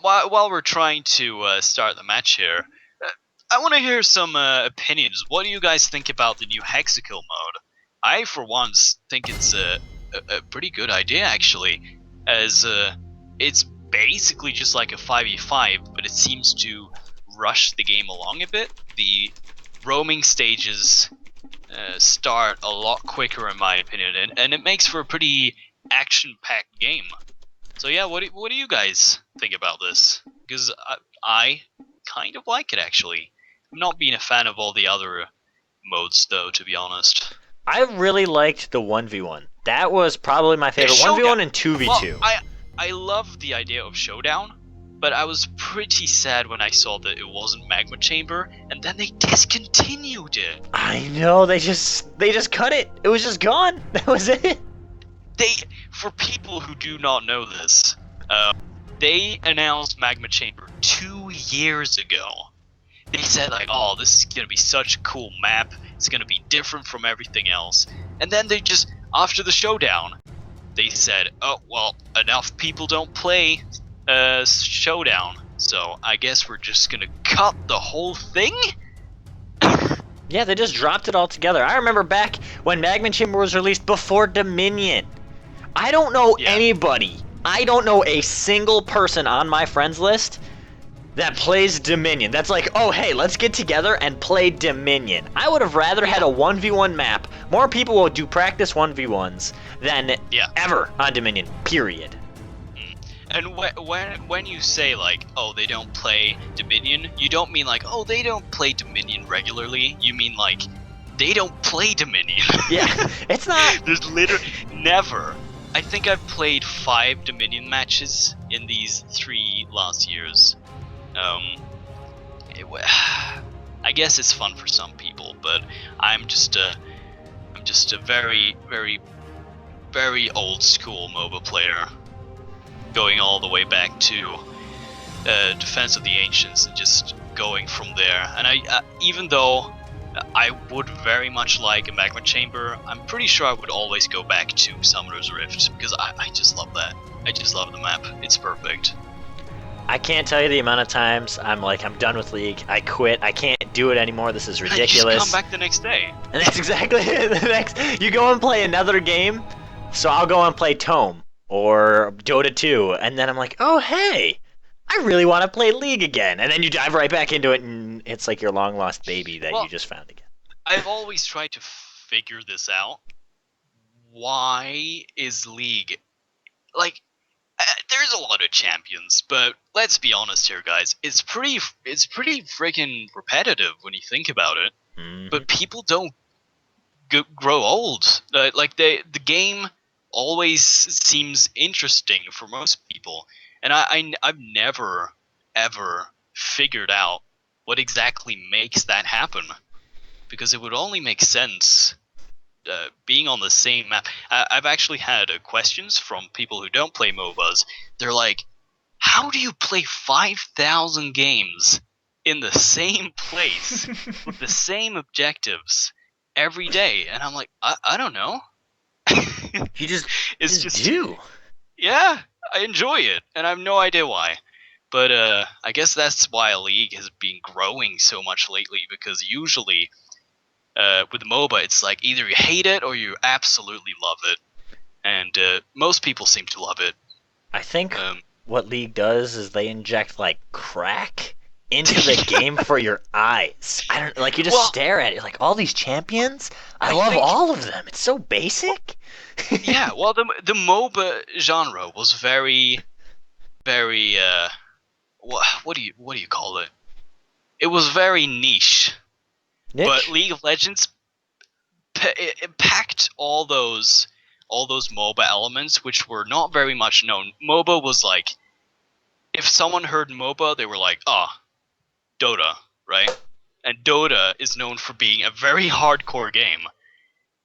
while we're trying to start the match here, I want to hear some opinions. What do you guys think about the new Hexakill mode? I, for once, think it's a pretty good idea, actually, as it's basically just like a 5v5, but it seems to rush the game along a bit. The roaming stages start a lot quicker, in my opinion, and it makes for a pretty action-packed game. So yeah, what do you guys think about this? Because I kind of like it, actually. I'm not being a fan of all the other modes, though, to be honest. I really liked the 1v1. That was probably my favorite. 1v1 and 2v2. Well, I love the idea of Showdown, but I was pretty sad when I saw that it wasn't Magma Chamber, and then they discontinued it. I know, they just cut it. It was just gone. That was it. For people who do not know this, they announced Magma Chamber 2 years ago. They said like, oh, this is gonna be such a cool map. It's gonna be different from everything else. And then they just, after the Showdown, they said, oh, well, enough people don't play Showdown, so I guess we're just gonna cut the whole thing? Yeah, they just dropped it all together. I remember back when Magma Chamber was released before Dominion. I don't know anybody. I don't know a single person on my friends list that plays Dominion. That's like, oh, hey, let's get together and play Dominion. I would have rather had a 1v1 map. More people will do practice 1v1s than ever on Dominion, period. And when you say, like, oh, they don't play Dominion, you don't mean, like, oh, they don't play Dominion regularly. You mean, like, they don't play Dominion. Yeah, it's not... There's literally never... I think I've played 5 Dominion matches in these 3 last years. I guess it's fun for some people, but I'm just a very, very, very old school MOBA player, going all the way back to Defense of the Ancients and just going from there. And I even though I would very much like a Magma Chamber, I'm pretty sure I would always go back to Summoner's Rift, because I just love that. I just love the map. It's perfect. I can't tell you the amount of times I'm like, I'm done with League. I quit. I can't do it anymore. This is ridiculous. You just come back the next day. And that's exactly it. You go and play another game. So I'll go and play Tome or Dota 2, and then I'm like, oh hey, I really want to play League again. And then you dive right back into it, and it's like your long lost baby that you just found again. I've always tried to figure this out. Why is League like? There's a lot of champions, but let's be honest here, guys. It's pretty freaking repetitive when you think about it. Mm-hmm. But people don't grow old. The game always seems interesting for most people, and I've never ever figured out what exactly makes that happen, because it would only make sense. Being on the same map. I've actually had questions from people who don't play MOBAs. They're like, how do you play 5,000 games in the same place with the same objectives every day? And I'm like, I don't know. You just do. Yeah, I enjoy it, and I have no idea why. But I guess that's why League has been growing so much lately, because usually... with MOBA, it's like either you hate it or you absolutely love it, and most people seem to love it. I think what League does is they inject like crack into the game for your eyes. I don't like you just stare at it like all these champions. I love all of them. It's so basic. Yeah, well, the MOBA genre was very, very what do you call it? It was very niche. But League of Legends it packed all those MOBA elements, which were not very much known. MOBA was like, if someone heard MOBA, they were like, Dota, right? And Dota is known for being a very hardcore game.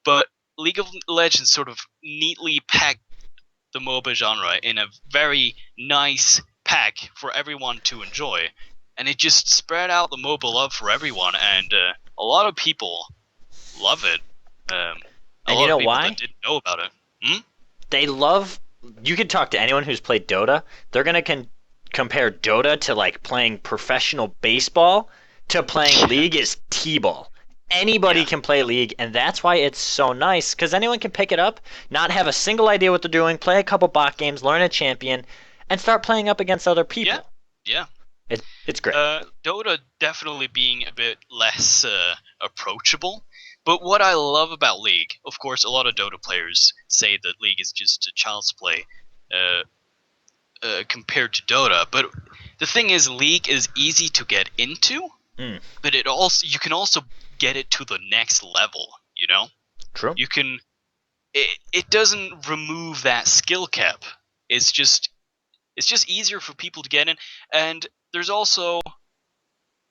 But League of Legends sort of neatly packed the MOBA genre in a very nice pack for everyone to enjoy. And it just spread out the MOBA love for everyone, and a lot of people love it. And you know why? That didn't know about it. They love... You can talk to anyone who's played Dota. They're going to compare Dota to like playing professional baseball to playing League is T-ball. Anybody can play League, and that's why it's so nice, because anyone can pick it up, not have a single idea what they're doing, play a couple bot games, learn a champion, and start playing up against other people. Yeah. It's great. Dota definitely being a bit less approachable, but what I love about League, of course, a lot of Dota players say that League is just a child's play compared to Dota, but the thing is, League is easy to get into, but you can also get it to the next level, you know? True. You can... It doesn't remove that skill cap. It's just easier for people to get in, and there's also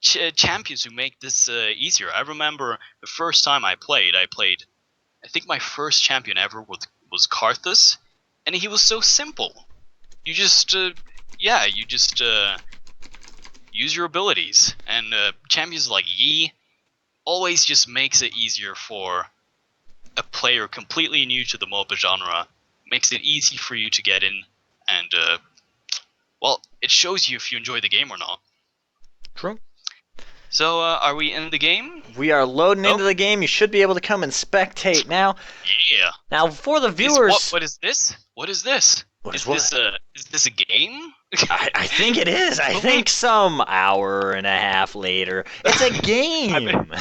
champions who make this easier. I remember the first time I played, I think my first champion ever was Karthus, and he was so simple. You just, use your abilities, and champions like Yi always just makes it easier for a player completely new to the MOBA genre. Makes it easy for you to get in, and well, it shows you if you enjoy the game or not. True. So, are we in the game? We are loading into the game. You should be able to come and spectate now. Yeah. Now, for the viewers... What is this? What is this? Is this a game? I think it is. I think some hour and a half later. It's a game.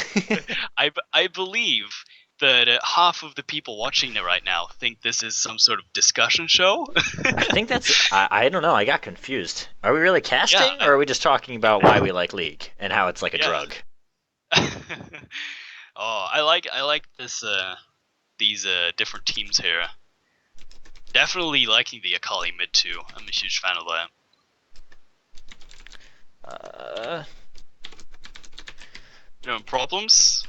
I believe that half of the people watching it right now think this is some sort of discussion show. I think that's... I don't know. I got confused. Are we really casting, or are we just talking about why we like League and how it's like a drug? I like this these different teams here. Definitely liking the Akali mid too. I'm a huge fan of that. No problems?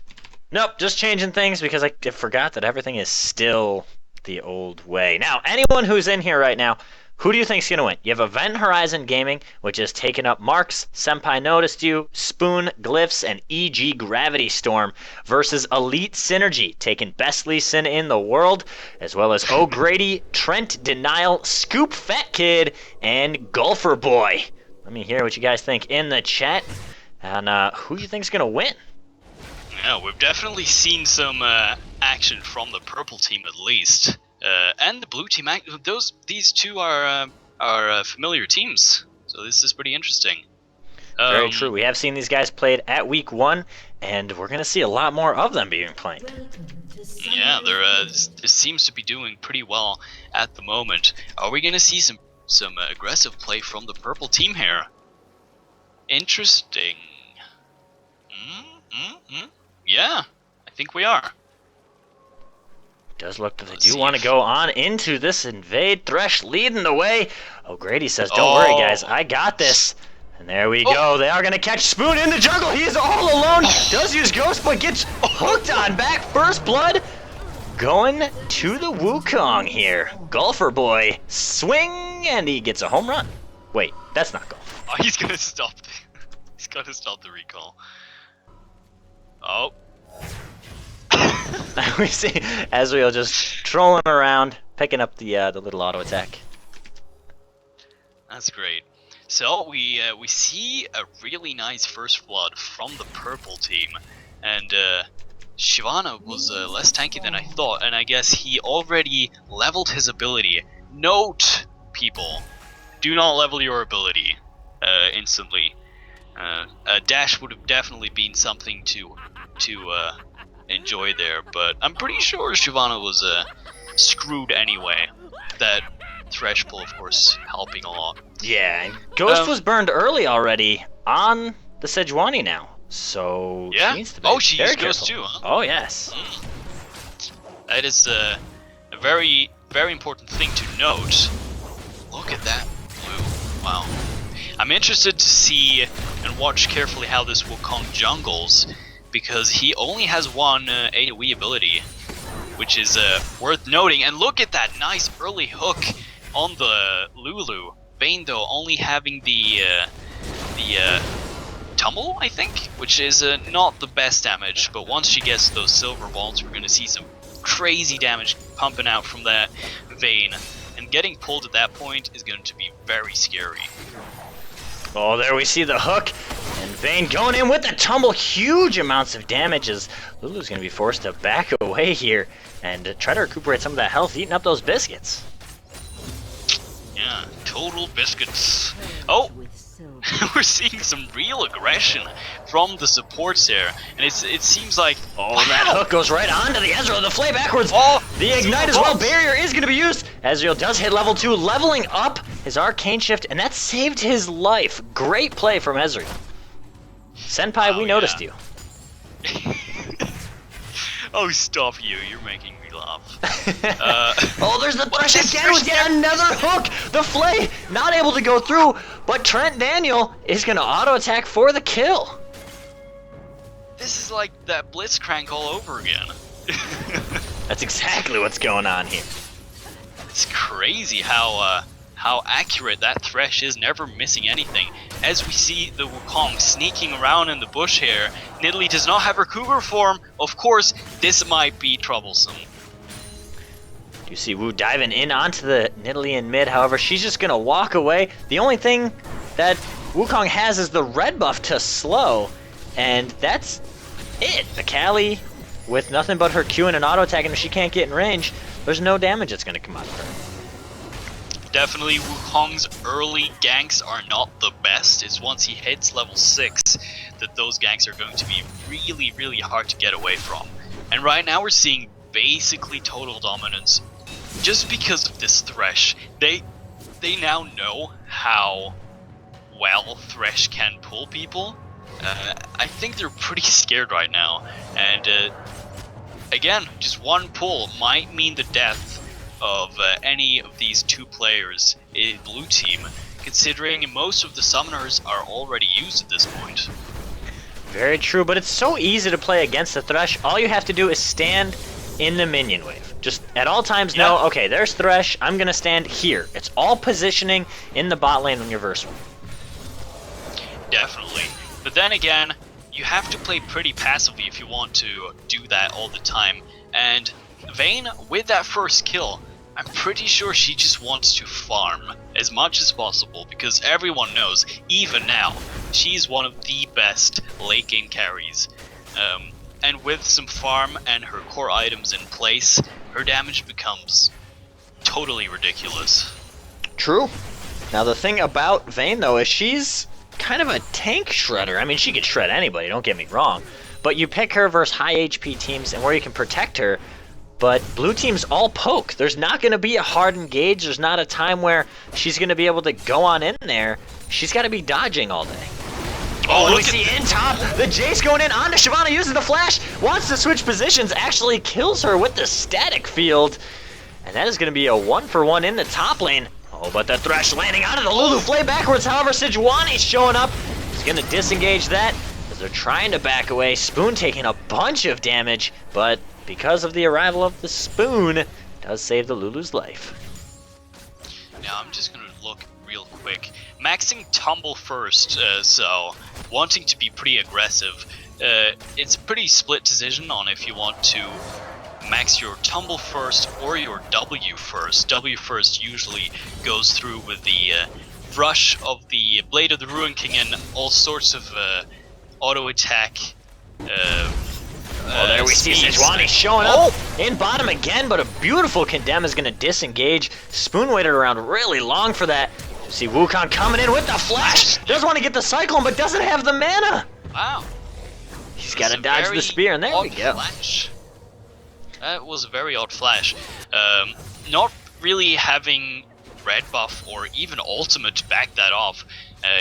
Nope, just changing things because I forgot that everything is still the old way. Now, anyone who's in here right now, who do you think's going to win? You have Event Horizon Gaming, which has taken up Marks, Senpai Noticed You, Spoon, Glyphs, and EG Gravity Storm, versus Elite Synergy, taking Best Lee Sin in the world, as well as O'Grady, Trent Denial, Scoop Fat Kid, and Golfer Boy. Let me hear what you guys think in the chat, and who do you think's going to win? Yeah, we've definitely seen some action from the purple team at least, and the blue team. These two are familiar teams, so this is pretty interesting. Very true. We have seen these guys played at week 1, and we're gonna see a lot more of them being played. Yeah, this seems to be doing pretty well at the moment. Are we gonna see some aggressive play from the purple team here? Interesting. Yeah, I think we are. Does look that they do want to go on into this invade. Thresh leading the way. O'Grady says, don't worry, guys. I got this. And there we go. They are going to catch Spoon in the jungle. He is all alone. Does use Ghost, but gets hooked on back. First blood going to the Wukong here. Golfer Boy swing, and he gets a home run. Wait, that's not golf. Oh, he's going to stop. He's going to stop the recall. Oh. We see Ezreal just trolling around, picking up the little auto attack. That's great. So we see a really nice first blood from the purple team, and Shyvana was less tanky than I thought, and I guess he already leveled his ability. Note, people, do not level your ability instantly. A dash would have definitely been something to enjoy there, but I'm pretty sure Shyvana was screwed anyway. That Thresh pull, of course, helping a lot. Yeah, and Ghost was burned early already on the Sejuani now, so she needs to be she very used careful. Ghost too, huh? Oh, yes. That is a very, very important thing to note. Look at that blue. Wow. I'm interested to see and watch carefully how this Wukong jungles, because he only has one AoE ability, which is worth noting. And look at that nice early hook on the Lulu. Vayne, though, only having the Tumble, I think, which is not the best damage, but once she gets those silver balls, we're going to see some crazy damage pumping out from that Vayne, and getting pulled at that point is going to be very scary. Oh, there we see the hook. And Vayne going in with the tumble. Huge amounts of damage as Lulu's going to be forced to back away here and try to recuperate some of that health, eating up those biscuits. Yeah, total biscuits. Oh! We're seeing some real aggression from the supports here, and it seems like... Oh, that hook goes right onto the Ezreal, the flay backwards. Oh, the Ignite as well, barrier is going to be used. Ezreal does hit level 2, leveling up his Arcane Shift, and that saved his life. Great play from Ezreal. Senpai, we noticed you. Oh, stop you, you're making me laugh. Oh, there's the Thresh again with yet another hook! The Flay not able to go through, but Trent Daniel is going to auto-attack for the kill. This is like that Blitzcrank all over again. That's exactly what's going on here. It's crazy how accurate that Thresh is, never missing anything. As we see the Wukong sneaking around in the bush here, Nidalee does not have her Cougar form. Of course, this might be troublesome. You see Wu diving in onto the Nidalee in mid, however, she's just going to walk away. The only thing that Wukong has is the red buff to slow, and that's it. The Callie, with nothing but her Q and an auto attack, and if she can't get in range, there's no damage that's going to come out of her. Definitely Wukong's early ganks are not the best. It's once he hits level 6 that those ganks are going to be really, really hard to get away from. And right now we're seeing basically total dominance just because of this Thresh. They now know how well Thresh can pull people. I think they're pretty scared right now. And again, just one pull might mean the death of any of these two players in blue team, considering most of the summoners are already used at this point. Very true, but it's so easy to play against the Thresh. All you have to do is stand in the minion wave. Just at all times know, okay, there's Thresh, I'm gonna stand here. It's all positioning in the bot lane when you're verse 1. Definitely. But then again, you have to play pretty passively if you want to do that all the time. And Vayne, with that first kill, I'm pretty sure she just wants to farm as much as possible, because everyone knows, even now, she's one of the best late game carries. And with some farm and her core items in place, her damage becomes totally ridiculous. True. Now the thing about Vayne though is she's kind of a tank shredder. I mean, she could shred anybody, don't get me wrong. But you pick her versus high HP teams and where you can protect her. But blue teams all poke. There's not going to be a hard engage. There's not a time where she's going to be able to go on in there. She's got to be dodging all day. Oh, and we see in top, the Jace going in onto Shyvana, uses the flash, wants to switch positions, actually kills her with the static field. And that is going to be a 1-for-1 in the top lane. Oh, but the Thresh landing out of the Lulu Flay backwards. However, Sejuani's showing up. He's going to disengage that as they're trying to back away. Spoon taking a bunch of damage, but because of the arrival of the Spoon, it does save the Lulu's life. Now I'm just going to look real quick. Maxing Tumble first, so wanting to be pretty aggressive. It's a pretty split decision on if you want to max your Tumble first or your W first. W first usually goes through with the rush of the Blade of the Ruin King and all sorts of auto attack. Oh, there we see Sejuani showing up in bottom again, but a beautiful Condemn is going to disengage. Spoon waited around really long for that. You see Wukong coming in with the flash. Does want to get the Cyclone, but doesn't have the mana. Wow. He's got to dodge the spear, and there we go. Flash. That was a very odd flash. Not really having red buff or even ultimate to back that off.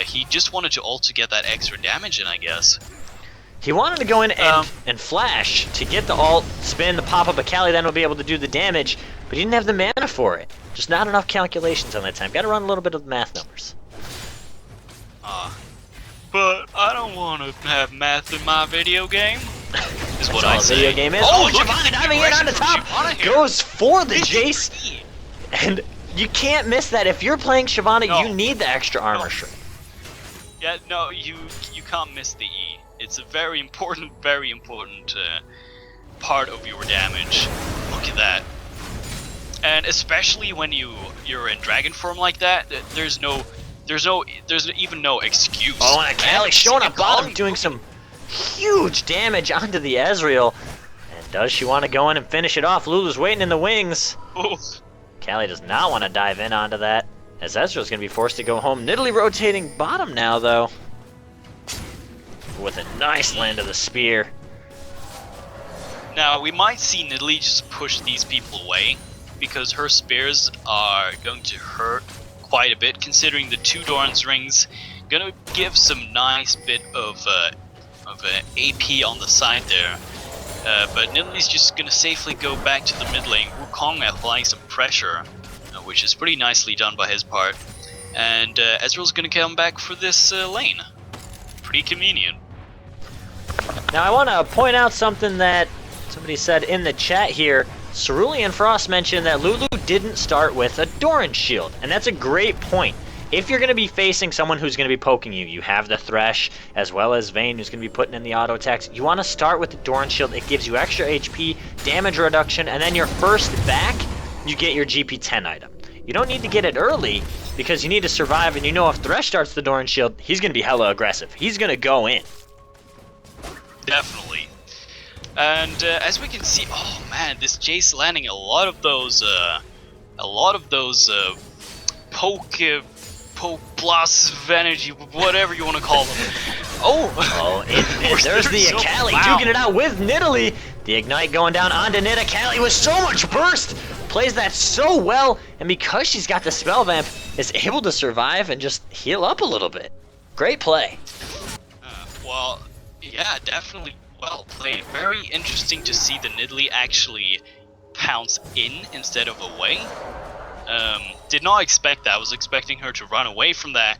He just wanted to ult to get that extra damage in, I guess. He wanted to go in and flash to get the ult, spin, the pop-up of Callie, then will be able to do the damage, but he didn't have the mana for it. Just not enough calculations on that time. Got to run a little bit of the math numbers. But I don't want to have math in my video game. Is what I say. Video game is. Oh, Shyvana diving in on the top. Goes for the Jace. And you can't miss that. If you're playing Shyvana, you need the extra armor shred. Yeah, no, you can't miss the E. It's a very important part of your damage. Look at that. And especially when you're in dragon form like that, there's no there's even no excuse. Oh, and Akali showing up bottom, Akali doing some huge damage onto the Ezreal. And does she want to go in and finish it off? Lulu's waiting in the wings. Oh. Akali does not want to dive in onto that, as Ezreal's going to be forced to go home. Nidalee rotating bottom now, though, with a nice land of the spear. Now, we might see Nidalee just push these people away, because her spears are going to hurt quite a bit, considering the 2 Doran's rings gonna give some nice bit of AP on the side there. But Nidalee's just gonna safely go back to the mid lane. Wukong applying some pressure, which is pretty nicely done by his part. And Ezreal's gonna come back for this lane. Pretty convenient. Now I want to point out something that somebody said in the chat here. Cerulean Frost mentioned that Lulu didn't start with a Doran shield, and that's a great point. If you're going to be facing someone who's going to be poking you, you have the Thresh, as well as Vayne, who's going to be putting in the auto attacks. You want to start with the Doran shield. It gives you extra HP, damage reduction, and then your first back, you get your GP10 item. You don't need to get it early, because you need to survive, and you know if Thresh starts the Doran shield, he's going to be hella aggressive. He's going to go in. Definitely. And as we can see, oh man, this Jace landing a lot of those poke blasts of energy, whatever you want to call them. Oh, there's the Akali duking it out with Nidalee. The Ignite going down onto Nid. Akali with so much burst, plays that so well, and because she's got the spell vamp, is able to survive and just heal up a little bit. Great play. Well, yeah, definitely. Well played. Very interesting to see the Nidalee actually pounce in instead of away. Did not expect that. I was expecting her to run away from that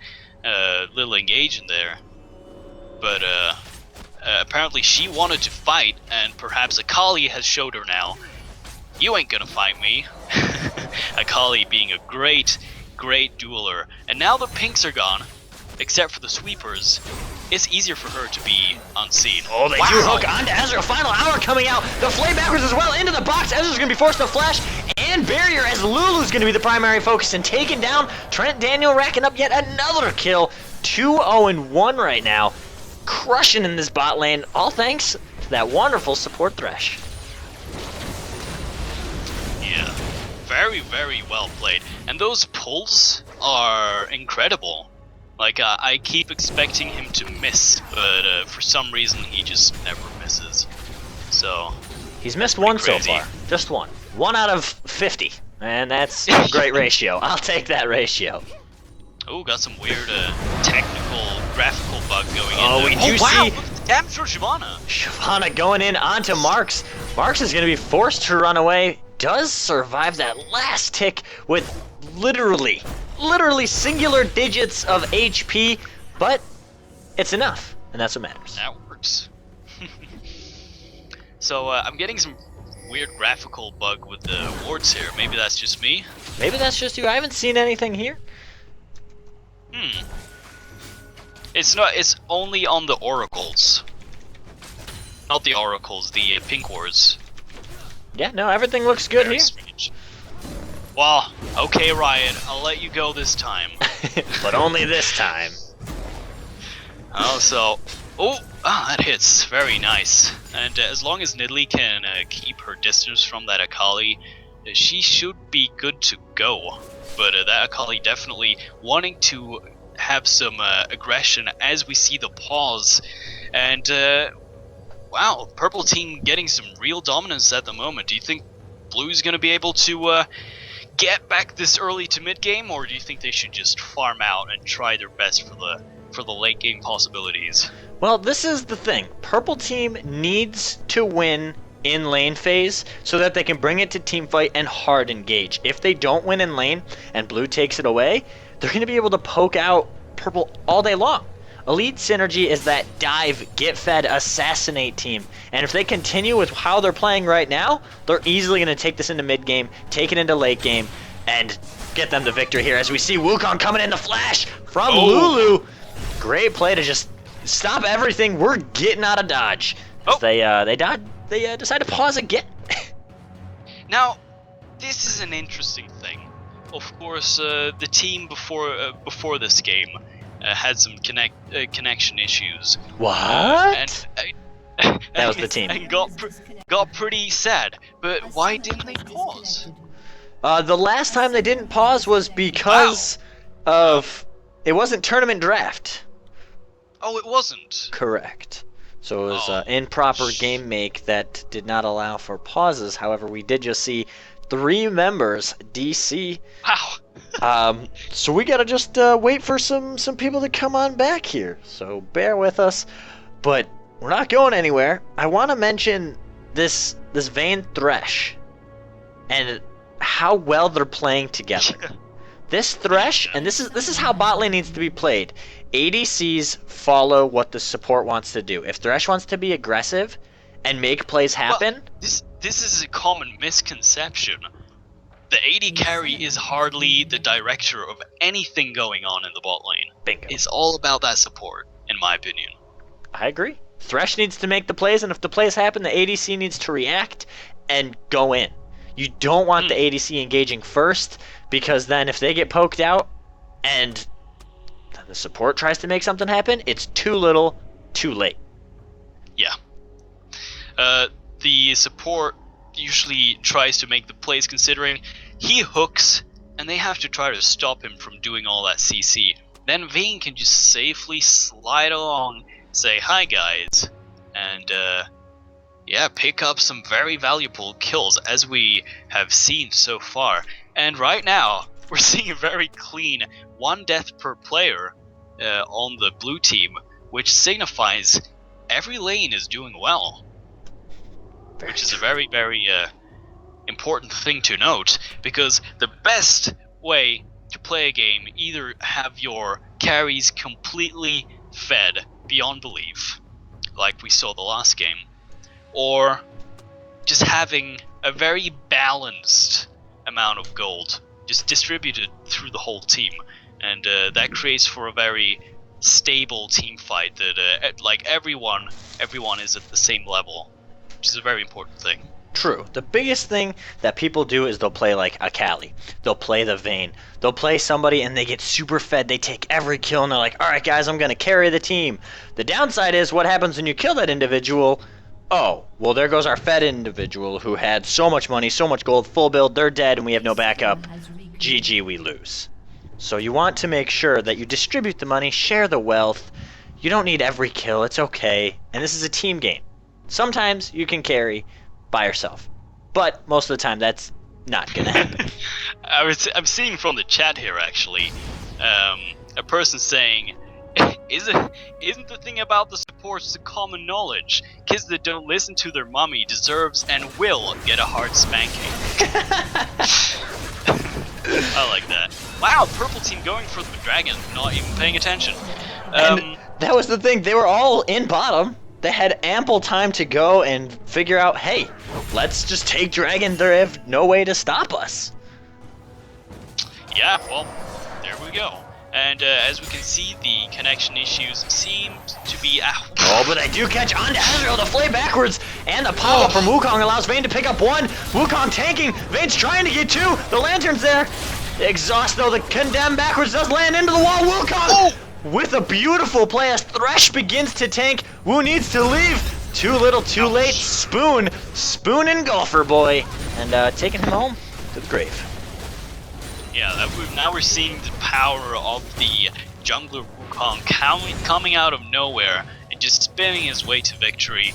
little engage in there. But apparently she wanted to fight, and perhaps Akali has showed her now, you ain't gonna fight me. Akali being a great dueler. And now the pinks are gone, except for the sweepers. It's easier for her to be unseen. Oh, they do hook onto Ezreal. Final hour coming out. The flame backwards as well into the box. Ezreal's going to be forced to flash and barrier as Lulu's going to be the primary focus and taken down. Trent Daniel racking up yet another kill. 2-0-1 right now. Crushing in this bot lane. All thanks to that wonderful support Thresh. Yeah, very well played. And those pulls are incredible. Like, I keep expecting him to miss, but for some reason he just never misses. So he's missed one so far. Just one. 1 out of 50. And that's a great ratio. I'll take that ratio. Oh, got some weird technical, graphical bug going in. Oh, we do wow, see... damn for Shyvana. Shyvana going in onto Marks. Marks is going to be forced to run away. Does survive that last tick with literally singular digits of HP, but it's enough, and that's what matters. That works. So I'm getting some weird graphical bug with the wards here. Maybe that's just me. Maybe that's just you. I haven't seen anything here. It's not. It's only on the oracles. Not the oracles. The pink wards. Yeah. No. Everything looks good Very here. strange. Well, okay, Ryan, I'll let you go this time. But only this time. That hits. Very nice. And as long as Nidalee can keep her distance from that Akali, she should be good to go. But that Akali definitely wanting to have some aggression as we see the pause. And, wow, purple team getting some real dominance at the moment. Do you think blue's going to be able to... get back this early to mid game, or do you think they should just farm out and try their best for the late game possibilities? Well, this is the thing. Purple team needs to win in lane phase so that they can bring it to team fight and hard engage. If they don't win in lane and blue takes it away, they're going to be able to poke out purple all day long. Elite Synergy is that dive, get fed, assassinate team. And if they continue with how they're playing right now, they're easily going to take this into mid game, take it into late game, and get them the victory here. As we see Wukong coming in the flash from Lulu. Great play to just stop everything. We're getting out of dodge. They decide to pause again. Now, this is an interesting thing. of course, the team before this game had some connection issues. What? That was the team. And got pretty sad. But why didn't they pause? The last time they didn't pause was because of it wasn't tournament draft. Oh, it wasn't. Correct. So it was improper game make that did not allow for pauses. However, we did just see 3 members DC. Wow. So we gotta just wait for some people to come on back here. So bear with us, but we're not going anywhere. I want to mention this Vayne Thresh and how well they're playing together. This Thresh, and this is how bot lane needs to be played. ADCs follow what the support wants to do. If Thresh wants to be aggressive and make plays happen, well, this is a common misconception. The AD carry is hardly the director of anything going on in the bot lane. Bingo. It's all about that support, in my opinion. I agree. Thresh needs to make the plays, and if the plays happen, the ADC needs to react and go in. You don't want the ADC engaging first, because then if they get poked out and the support tries to make something happen, it's too little, too late. Yeah. The support usually tries to make the plays considering he hooks, and they have to try to stop him from doing all that CC. Then Vayne can just safely slide along, say hi guys, and yeah, pick up some very valuable kills as we have seen so far. And right now, we're seeing a very clean 1 death per player on the blue team, which signifies every lane is doing well. Which is a very, very important thing to note, because the best way to play a game, either have your carries completely fed beyond belief, like we saw the last game, or just having a very balanced amount of gold just distributed through the whole team, and that creates for a very stable team fight that like everyone is at the same level, which is a very important thing. True. The biggest thing that people do is they'll play like a Kali. They'll play the Vayne. They'll play somebody and they get super fed. They take every kill and they're like, all right, guys, I'm going to carry the team. The downside is what happens when you kill that individual. Oh, well, there goes our fed individual who had so much money, so much gold, full build. They're dead and we have no backup. GG, we lose. So you want to make sure that you distribute the money, share the wealth. You don't need every kill. It's okay. And this is a team game. Sometimes you can carry by yourself, but most of the time that's not gonna happen. I'm seeing from the chat here actually, a person saying, isn't the thing about the supports the common knowledge? Kids that don't listen to their mommy deserves and will get a hard spanking. I like that. Wow, purple team going for the dragon, not even paying attention. And that was the thing, they were all in bottom. They had ample time to go and figure out, hey, let's just take dragon. They have no way to stop us. Yeah, well, there we go. And as we can see, the connection issues seem to be out. Oh, but they do catch on to Ezreal, the flay backwards, and the pop-up from Wukong allows Vayne to pick up 1. Wukong tanking, Vayne's trying to get 2. The lantern's there. Exhaust, though, the condemn backwards does land into the wall. Wukong with a beautiful play as Thresh begins to tank. Wu needs to leave. Too little, too late. Spoon and Golfer Boy, and taking him home to the grave. Yeah, now we're seeing the power of the jungler Wukong coming out of nowhere and just spinning his way to victory.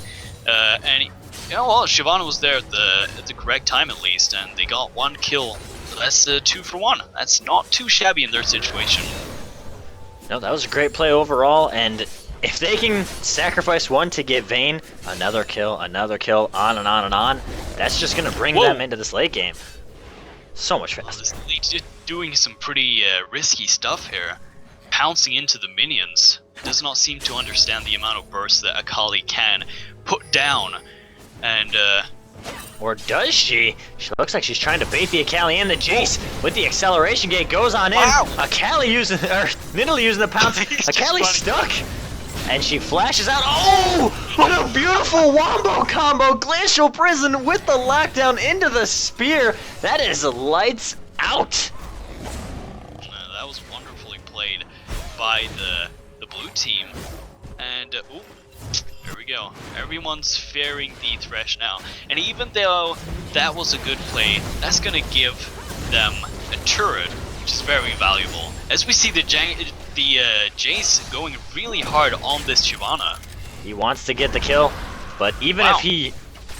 And you know what, Shyvana was there at the correct time at least, and they got 1 kill. That's 2 for 1. That's not too shabby in their situation. No, that was a great play overall, and if they can sacrifice 1 to get Vayne, another kill, on and on and on, that's just going to bring them into this late game. So much faster. This lead's just doing some pretty risky stuff here. Pouncing into the minions. Does not seem to understand the amount of burst that Akali can put down. And or does she? She looks like she's trying to bait the Akali and the Jace with the acceleration gate. Goes on in. Akali using, or Nidalee using the pounce. Akali's stuck. And she flashes out. Oh! What a beautiful wombo combo! Glacial Prison with the lockdown into the spear. That is lights out. by the blue team. And, ooh, there we go. Everyone's fearing the Thresh now. And even though that was a good play, that's gonna give them a turret, which is very valuable. As we see the Jace going really hard on this Shyvana. He wants to get the kill, but even if he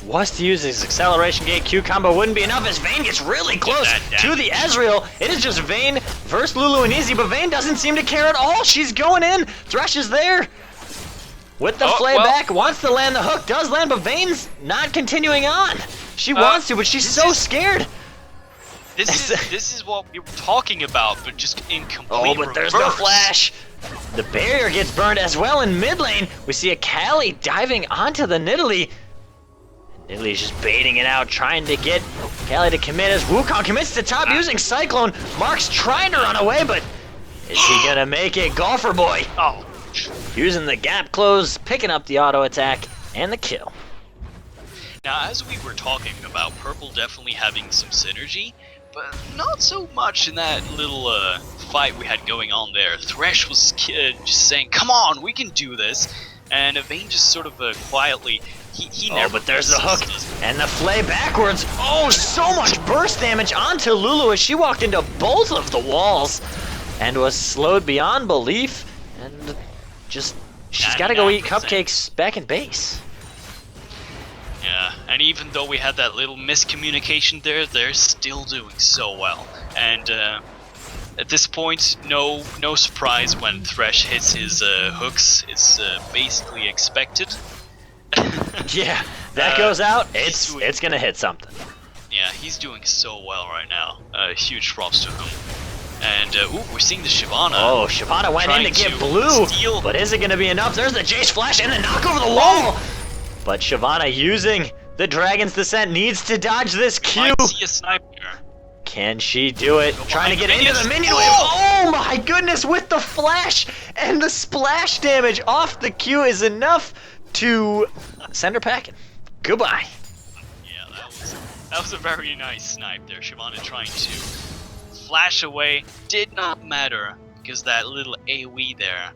was to use his acceleration gate, Q combo wouldn't be enough as Vayne gets really close to the Ezreal. It is just Vayne versus Lulu and Easy, but Vayne doesn't seem to care at all. She's going in. Thresh is there with the flay back, wants to land the hook, does land, but Vayne's not continuing on. She wants to, but she's so scared. This is what we were talking about, but just in complete Oh, but there's no flash. The barrier gets burned as well in mid lane. We see a Callie diving onto the Nidalee. Nidalee's just baiting it out, trying to get Callie to commit as Wukong commits to top using Cyclone. Mark's trying to run away, but is he gonna make it? Golfer Boy using the gap close, picking up the auto attack and the kill. Now, as we were talking about Purple definitely having some synergy, but not so much in that little fight we had going on there. Thresh was just saying, "Come on, we can do this," and Vayne just sort of quietly. He never. But there's the hook and the flay backwards. Oh, so much burst damage onto Lulu as she walked into both of the walls and was slowed beyond belief. And just she's got to go eat cupcakes back in base. Yeah, and even though we had that little miscommunication there, they're still doing so well. And at this point, no surprise when Thresh hits his hooks. It's basically expected. Yeah, that goes out. It's gonna hit something. Yeah, he's doing so well right now. Huge props to him. And ooh, we're seeing the Shyvana. Oh, Shyvana went in to get blue, but is it gonna be enough? There's the Jace flash and the knock over the wall. But Shyvana using the Dragon's Descent needs to dodge this Q. Might see a sniper. Can she do it? Trying to get into the minion wave. Oh my goodness, with the flash and the splash damage off the Q is enough to send her packing. Goodbye. Yeah, that was a very nice snipe there. Shyvana trying to flash away. Did not matter because that little AoE there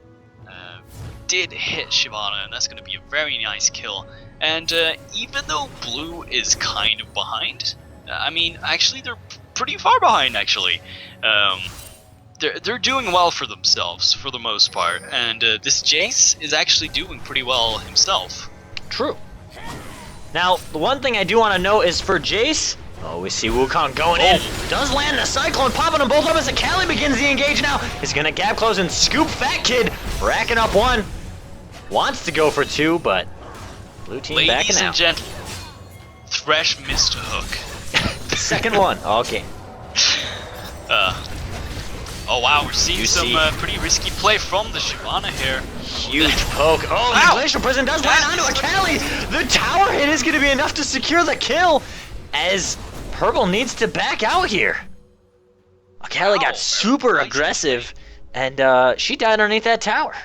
did hit Shyvana, and that's going to be a very nice kill. And even though blue is kind of behind, I mean, actually they're pretty far behind actually. They're doing well for themselves for the most part, and this Jace is actually doing pretty well himself. True. Now, the one thing I do want to note is for Jace, oh, we see Wukong going in. Does land the Cyclone, popping them both up as the Callie begins the engage now. He's going to gap close and scoop Fat Kid, racking up one. Wants to go for two, but blue team backing out. Ladies and gentlemen, Thresh missed a hook. Second one, okay. Oh wow, we're seeing some pretty risky play from the Shyvana here. Huge poke. Oh, the Glacial Prison does land onto a Callie. The tower hit is going to be enough to secure the kill as Purple needs to back out here. Callie got super aggressive and she died underneath that tower.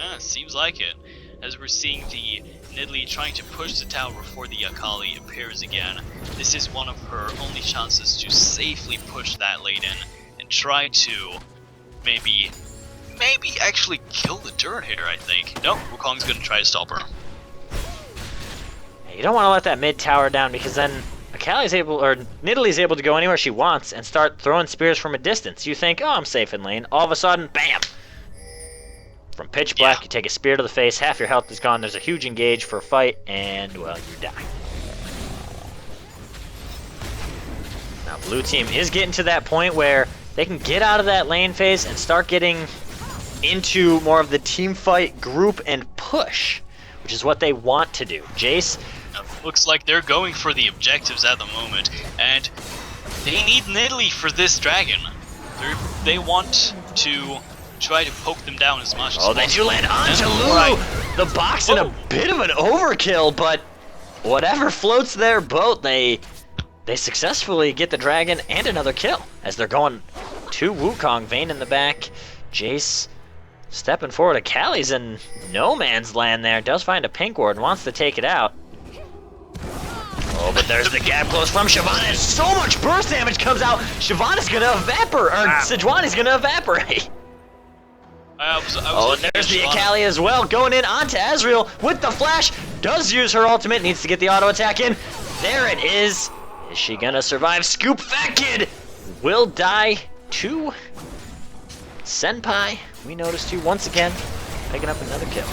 Yeah, seems like it. As we're seeing the Nidalee trying to push the tower before the Akali appears again. This is one of her only chances to safely push that lane in and try to maybe actually kill the turret here, I think. No, Wukong's gonna try to stop her. You don't want to let that mid tower down because then Nidalee's able to go anywhere she wants and start throwing spears from a distance. You think, oh, I'm safe in lane. All of a sudden, bam! From pitch black, you take a spear to the face, half your health is gone, there's a huge engage for a fight, and, well, you die. Now, blue team is getting to that point where they can get out of that lane phase and start getting into more of the team fight, group, and push, which is what they want to do. Jace. Looks like they're going for the objectives at the moment, and they need Nidalee for this dragon. They want to try to poke them down as much as possible. Oh, they do land onto Lulu! The box in a bit of an overkill, but whatever floats their boat, they successfully get the dragon and another kill as they're going to Wukong. Vayne in the back, Jace stepping forward. Akali's in no man's land there, does find a pink ward, wants to take it out. Oh, but there's the gap close from Shyvana, and so much burst damage comes out, Shyvana's gonna evaporate, or Sejuani's gonna evaporate. Oh, there's the Akali as well, going in onto Ezreal with the flash. Does use her ultimate, needs to get the auto attack in. There it is. Is she gonna survive? Scoop Fat Kid will die to Senpai. We noticed you once again, picking up another kill.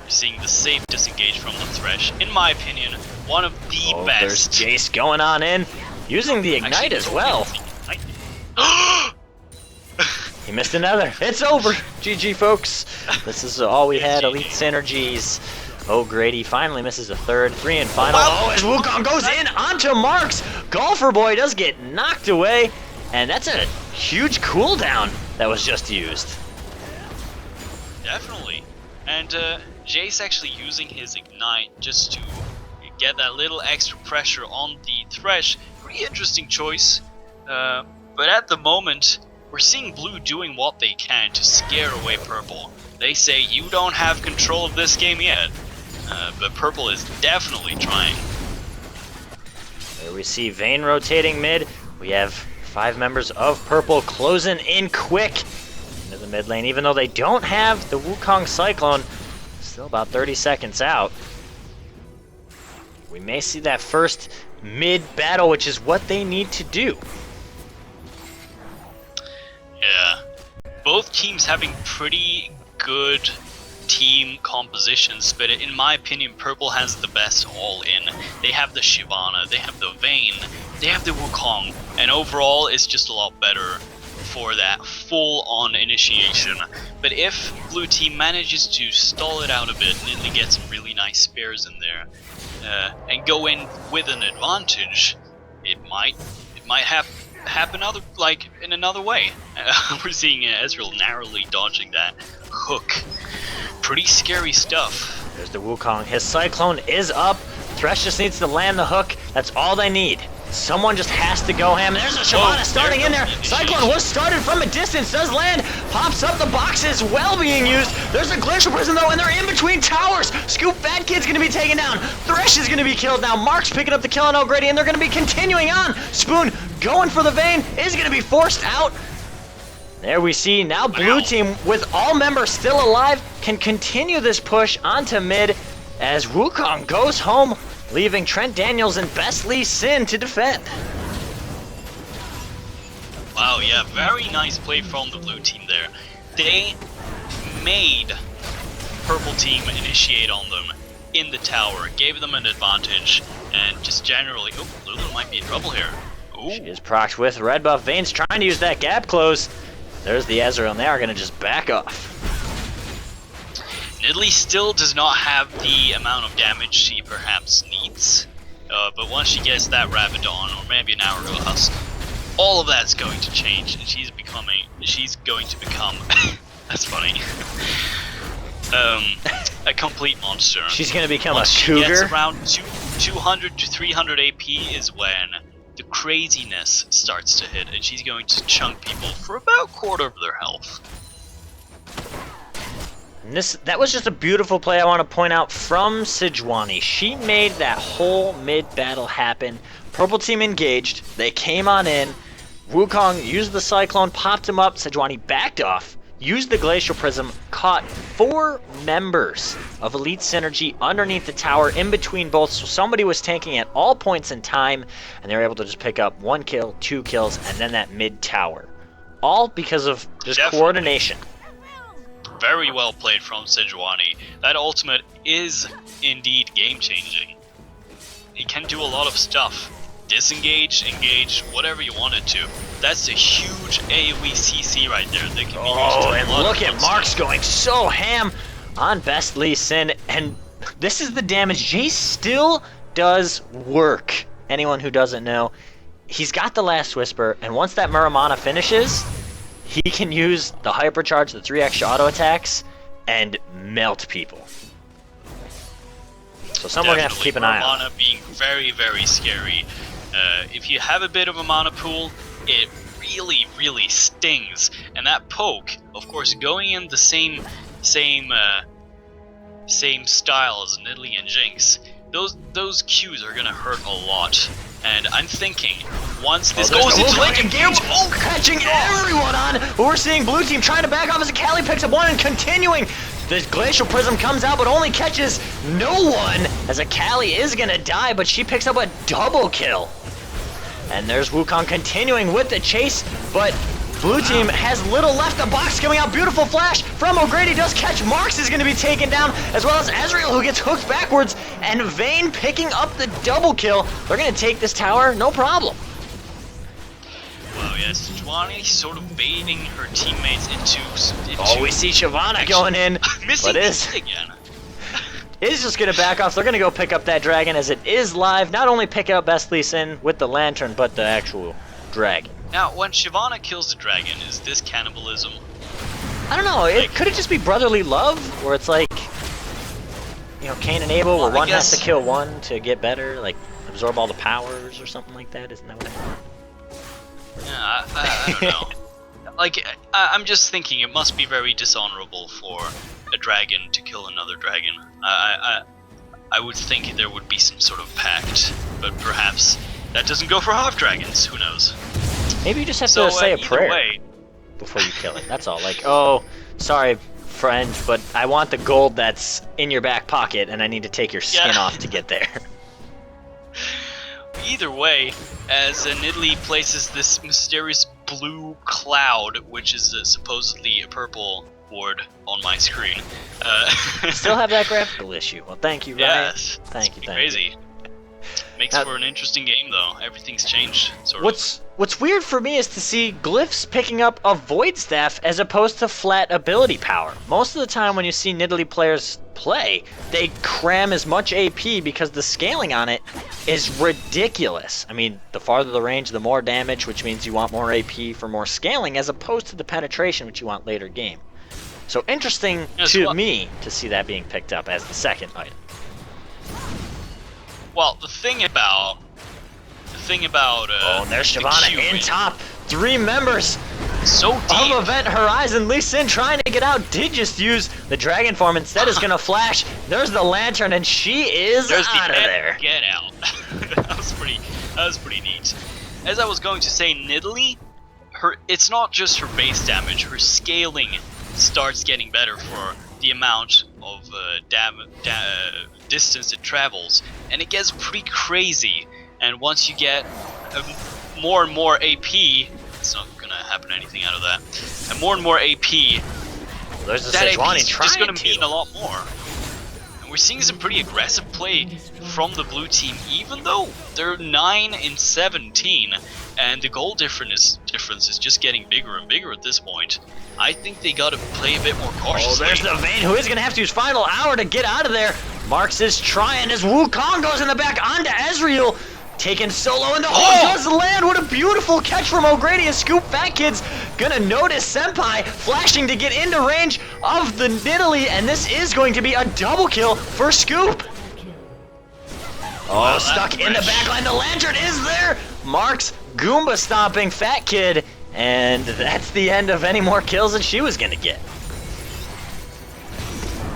We're seeing the safe disengage from the Thresh. In my opinion, one of the best. There's Jace going on in, using the Ignite as well. He missed another. It's over. GG, folks. This is all we had. Elite Synergies. Oh, Grady finally misses a third. 3 and final. Oh, as Wukong goes in onto Marks. Golfer Boy does get knocked away. And that's a huge cooldown that was just used. Definitely. And Jace actually using his Ignite just to get that little extra pressure on the Thresh. Pretty interesting choice. But at the moment, we're seeing Blue doing what they can to scare away Purple. They say, you don't have control of this game yet. But Purple is definitely trying. There we see Vayne rotating mid. We have 5 members of Purple closing in quick into the mid lane. Even though they don't have the Wukong Cyclone, still about 30 seconds out. We may see that first mid battle, which is what they need to do. Yeah. Both teams having pretty good team compositions, but in my opinion, Purple has the best all-in. They have the Shyvana, they have the Vayne, they have the Wukong, and overall it's just a lot better for that full-on initiation. But if Blue Team manages to stall it out a bit and then get some really nice spares in there, and go in with an advantage, it might happen in another way. We're seeing Ezreal narrowly dodging that hook. Pretty scary stuff. There's the Wukong. His Cyclone is up. Thresh just needs to land the hook. That's all they need. Someone just has to go ham. There's a Shyvana starting in there. Cyclone was started from a distance. Does land. Pops up. The box is well being used. There's a Glacial Prism though, and they're in between towers. Scoop Fat Kid's going to be taken down. Thresh is going to be killed now. Mark's picking up the kill on O'Grady, and they're going to be continuing on. Spoon going for the Vayne is going to be forced out. There we see now Blue Team, with all members still alive, can continue this push onto mid as Wukong goes home, leaving Trent Daniels and Best Lee Sin to defend. Wow, yeah, very nice play from the Blue Team there. They made Purple Team initiate on them in the tower, gave them an advantage, and just generally, oh, Lulu might be in trouble here. Ooh. She is procced with red buff. Vayne's trying to use that gap close. There's the Ezreal, and they are going to just back off. Nidalee still does not have the amount of damage she perhaps needs, but once she gets that Rabadon, or maybe an Hourglass, all of that's going to change, and she's going to become, that's funny, a complete monster. She's going to become once a cougar? She gets around 200 to 300 AP is when the craziness starts to hit, and she's going to chunk people for about a quarter of their health. And that was just a beautiful play I want to point out from Sejuani. She made that whole mid-battle happen. Purple Team engaged, they came on in, Wukong used the Cyclone, popped him up, Sejuani backed off, used the Glacial Prism, caught 4 members of Elite Synergy underneath the tower, in between both, so somebody was tanking at all points in time, and they were able to just pick up 1 kill, 2 kills, and then that mid-tower. All because of just coordination. Very well played from Sejuani. That ultimate is indeed game-changing. It can do a lot of stuff. Disengage, engage, whatever you want it to. That's a huge AoE CC right there that can be used to and look at Mark's going so ham on Best Lee Sin, and this is the damage. Jace still does work. Anyone who doesn't know, he's got the Last Whisper, and once that Muramana finishes, he can use the Hypercharge, the 3 extra auto attacks, and melt people. So someone we're going to have to keep an eye on. Muramana being very, very scary. If you have a bit of a mana pool, it really, really stings. And that poke, of course, going in the same style as Nidalee and Jinx, those Qs are going to hurt a lot. And I'm thinking, once this goes into lane engage, catching everyone on. We're seeing blue team trying to back off as Callie picks up one and continuing. The Glacial Prism comes out but only catches no one as Callie is gonna die, but she picks up a double kill. And there's Wukong continuing with the chase, but blue team has little left. The box coming out, beautiful flash from O'Grady does catch. Marks is gonna be taken down, as well as Ezreal who gets hooked backwards, and Vayne picking up the double kill. They're gonna take this tower, no problem. Wow, yes, Sejuani sort of baiting her teammates into oh, we see Shyvana going in, missing but again. Is just gonna back off. They're gonna go pick up that dragon as it is live. Not only pick up Best Lee Sin with the lantern, but the actual dragon. Now, when Shyvana kills the dragon, is this cannibalism? I don't know. Could it just be brotherly love, where it's like, you know, Cain and Abel, where one has to kill one to get better, like absorb all the powers or something like that? Isn't that what happened? Yeah, I don't know. Like, I'm just thinking it must be very dishonorable for a dragon to kill another dragon. I would think there would be some sort of pact, but perhaps that doesn't go for half dragons. Who knows? Maybe you just have to say a prayer before you kill it. That's all. Like, oh, sorry, friend, but I want the gold that's in your back pocket, and I need to take your skin off to get there. Either way, as Nidalee places this mysterious blue cloud, which is supposedly a purple board on my screen. Still have that graphical issue. Well, thank you, Ryan. Yes. Thank you. Crazy. Makes for an interesting game, though. Everything's changed. What's weird for me is to see Glyphs picking up a Void Staff as opposed to flat ability power. Most of the time when you see Nidalee players play, they cram as much AP because the scaling on it is ridiculous. I mean, the farther the range, the more damage, which means you want more AP for more scaling, as opposed to the penetration, which you want later game. So interesting to me to see that being picked up as the second item. Well, the thing about oh, there's Shyvana in top. 3 members so deep of Event Horizon. Lee Sin trying to get out, did just use the dragon form. Instead is gonna flash. There's the lantern, and she is out of there. Get out. That was pretty neat. As I was going to say, Nidalee, it's not just her base damage. Her scaling starts getting better for the amount of distance it travels, and it gets pretty crazy. And once you get more and more AP, it's not gonna happen anything out of that. And more AP, there's that AP is just gonna mean a lot more. And we're seeing some pretty aggressive play from the blue team, even though they're 9-17, and the goal difference is just getting bigger and bigger at this point. I think they gotta play a bit more cautiously. Oh, there's the Vayne who is gonna have to use final hour to get out of there. Marks is trying as Wukong goes in the back onto Ezreal. Taken solo, and the ult does land. What a beautiful catch from O'Grady, and Scoop Fat Kid's gonna notice Senpai flashing to get into range of the Nidalee, and this is going to be a double kill for Scoop. Oh, stuck in the backline. The lantern is there. Marks Goomba stomping Fat Kid, and that's the end of any more kills that she was gonna get.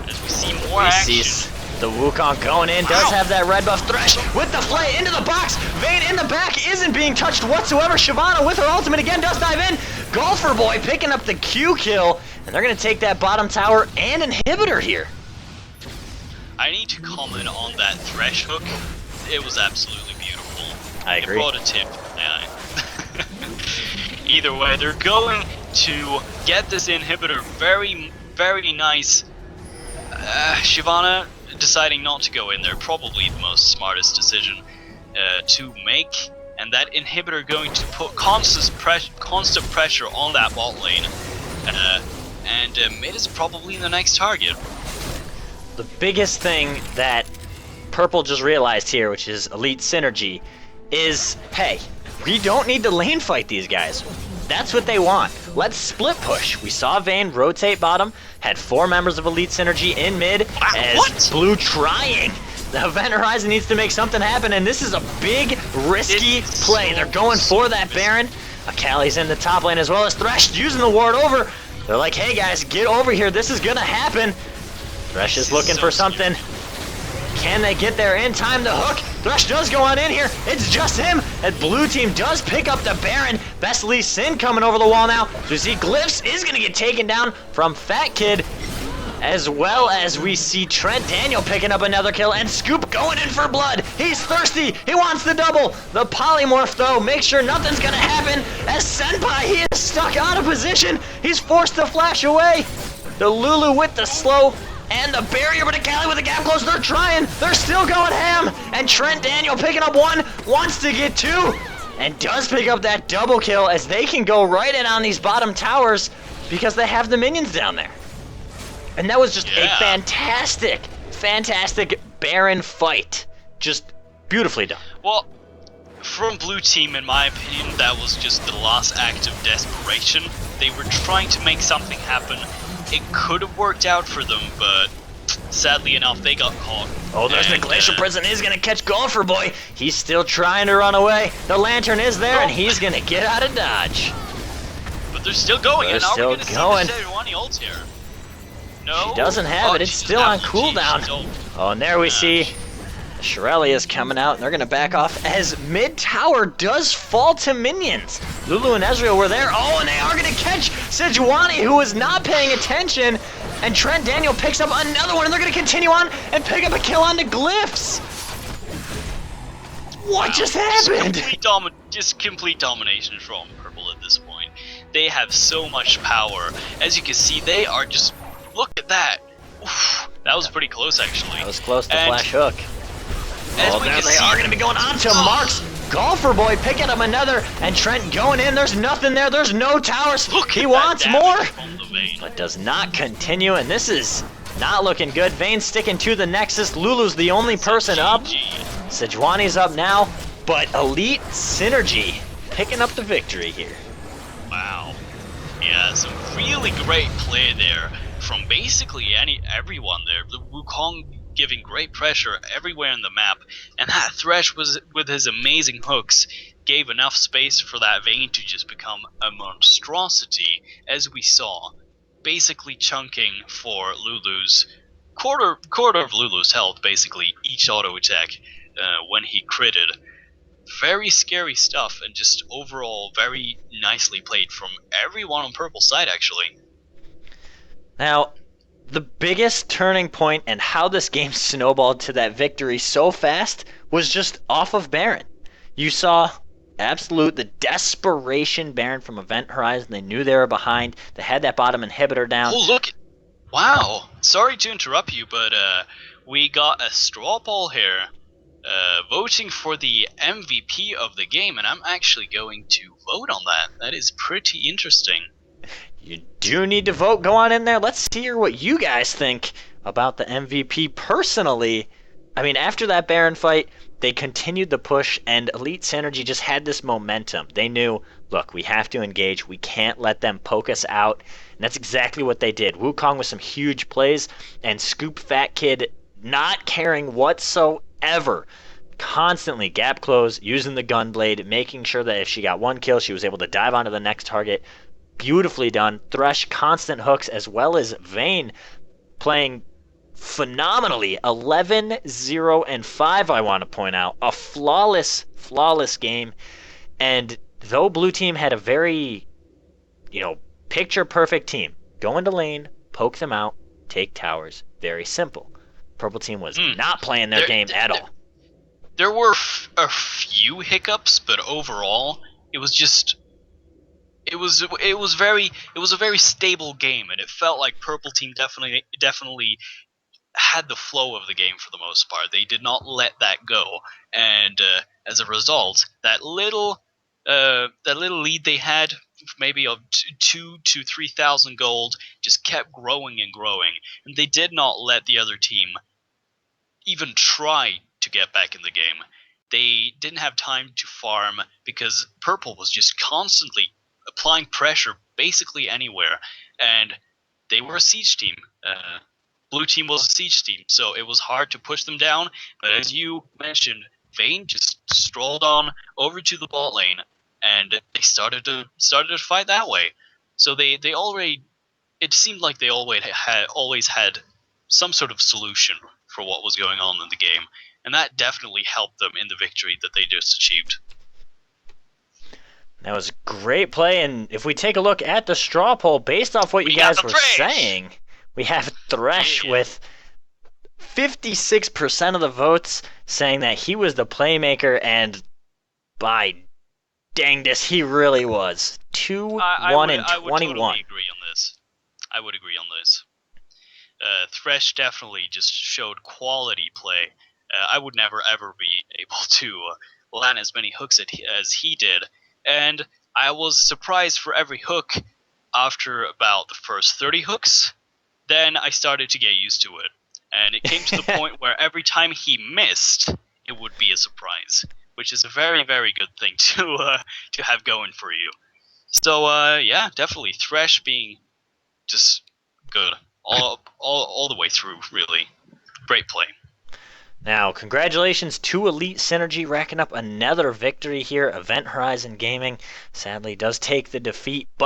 As we see more action. The Wukong going in, does have that red buff. Thresh with the flay into the box. Vayne in the back isn't being touched whatsoever. Shyvana with her ultimate again does dive in. Golfer Boy picking up the Q kill, and they're going to take that bottom tower and inhibitor here. I need to comment on that Thresh hook. It was absolutely beautiful. I agree. It brought a tip. Either way, they're going to get this inhibitor. Very, very nice. Shyvana deciding not to go in there, probably the most smartest decision to make, and that inhibitor going to put constant pressure on that bot lane, and mid is probably the next target. The biggest thing that Purple just realized here, which is elite synergy, is, hey, we don't need to lane fight these guys. That's what they want. Let's split push. We saw Vayne rotate bottom, had 4 members of Elite Synergy in mid, as Blue trying. The Event Horizon needs to make something happen, and this is a big, risky play. They're going for that Baron. Akali's in the top lane, as well as Thresh using the ward over. They're like, hey guys, get over here. This is gonna happen. Thresh is looking for something. Can they get there in time? The hook. Thresh does go on in here. It's just him. And blue team does pick up the Baron. Best Lee Sin coming over the wall now. So we see Glyphs is going to get taken down from Fat Kid. As well as we see Trent Daniel picking up another kill, and Scoop going in for blood. He's thirsty. He wants the double. The polymorph, though, makes sure nothing's going to happen. As Senpai, he is stuck out of position. He's forced to flash away. The Lulu with the slow and the barrier, but Akali with the gap close. They're trying. They're still going ham. And Trent Daniel picking up one, wants to get two, and does pick up that double kill as they can go right in on these bottom towers because they have the minions down there. And that was just a fantastic, fantastic Baron fight. Just beautifully done. Well, from blue team, in my opinion, that was just the last act of desperation. They were trying to make something happen. It could have worked out for them, but sadly enough, they got caught. Oh, there's the Glacial Prison. He's going to catch Golfer Boy. He's still trying to run away. The Lantern is there, and he's going to get out of dodge. But they're still going. They're and are still we gonna going. See the Sejuani ult here? No. She doesn't have it. It's still on cooldown. Oh, and there we see Shirelli coming out, and they're going to back off as mid-tower does fall to minions. Lulu and Ezreal were there. Oh, and they are going to catch Sejuani, who was not paying attention. And Trent Daniel picks up another one, and they're going to continue on and pick up a kill on the Glyphs. What just happened? Just complete domination from Purple at this point. They have so much power. As you can see, they are just... Look at that. Oof, that was pretty close, actually. That was close to flash hook. Oh, there they are going to be going on to Marks. Golfer Boy picking up another, and Trent going in. There's nothing there. There's no towers. Look, he wants more, Vayne. but does not continue, and this is not looking good. Vayne sticking to the Nexus. Lulu's the only person up. Sejuani's up now, but Elite Synergy picking up the victory here. Wow. Yeah, some really great play there from basically everyone there. The Wukong giving great pressure everywhere in the map, and that Thresh was with his amazing hooks gave enough space for that Vayne to just become a monstrosity, as we saw, basically chunking for Lulu's quarter of Lulu's health, basically each auto attack when he critted. Very scary stuff, and just overall very nicely played from everyone on Purple side, actually. Now, the biggest turning point and how this game snowballed to that victory so fast was just off of Baron. You saw the desperation Baron from Event Horizon. They knew they were behind. They had that bottom inhibitor down. Oh, look. Wow. Sorry to interrupt you, but we got a straw poll here voting for the MVP of the game, and I'm actually going to vote on that. That is pretty interesting. You do need to vote. Go on in there. Let's hear what you guys think about the MVP. Personally, I mean, after that Baron fight, they continued the push, and Elite Synergy just had this momentum. They knew, look, we have to engage. We can't let them poke us out. And that's exactly what they did. Wukong with some huge plays, and Scoop Fat Kid not caring whatsoever. Constantly gap close, using the gunblade, making sure that if she got one kill, she was able to dive onto the next target. Beautifully done. Thresh constant hooks, as well as Vayne playing phenomenally. 11-0-5, I want to point out. A flawless game. And though blue team had a very, picture perfect team, go into lane, poke them out, take towers. Very simple. Purple team was not playing their game at all. There were a few hiccups, but overall, it was just... It was a very stable game, and it felt like Purple Team definitely had the flow of the game for the most part. They did not let that go, and as a result, that little lead they had, maybe of 2,000 to 3,000 gold, just kept growing and growing, and they did not let the other team even try to get back in the game. They didn't have time to farm because Purple was just constantly applying pressure basically anywhere, and they were a siege team. Blue team was a siege team, so it was hard to push them down, but as you mentioned, Vayne just strolled on over to the bot lane, and they started to fight that way. So they already, it seemed like they always had some sort of solution for what was going on in the game, and that definitely helped them in the victory that they just achieved. That was great play, and if we take a look at the straw poll, based off what you guys were saying, we have Thresh with 56% of the votes saying that he was the playmaker, and by dangdus, he really was. 2-1 and 21. I would totally agree on this. I would agree on this. Thresh definitely just showed quality play. I would never ever be able to land as many hooks as he did, and I was surprised for every hook after about the first 30 hooks. Then I started to get used to it, and it came to the point where every time he missed, it would be a surprise, which is a very, very good thing to have going for you. So yeah, definitely Thresh being just good all the way through. Really great play. Now, congratulations to Elite Synergy, racking up another victory here. Event Horizon Gaming sadly does take the defeat, but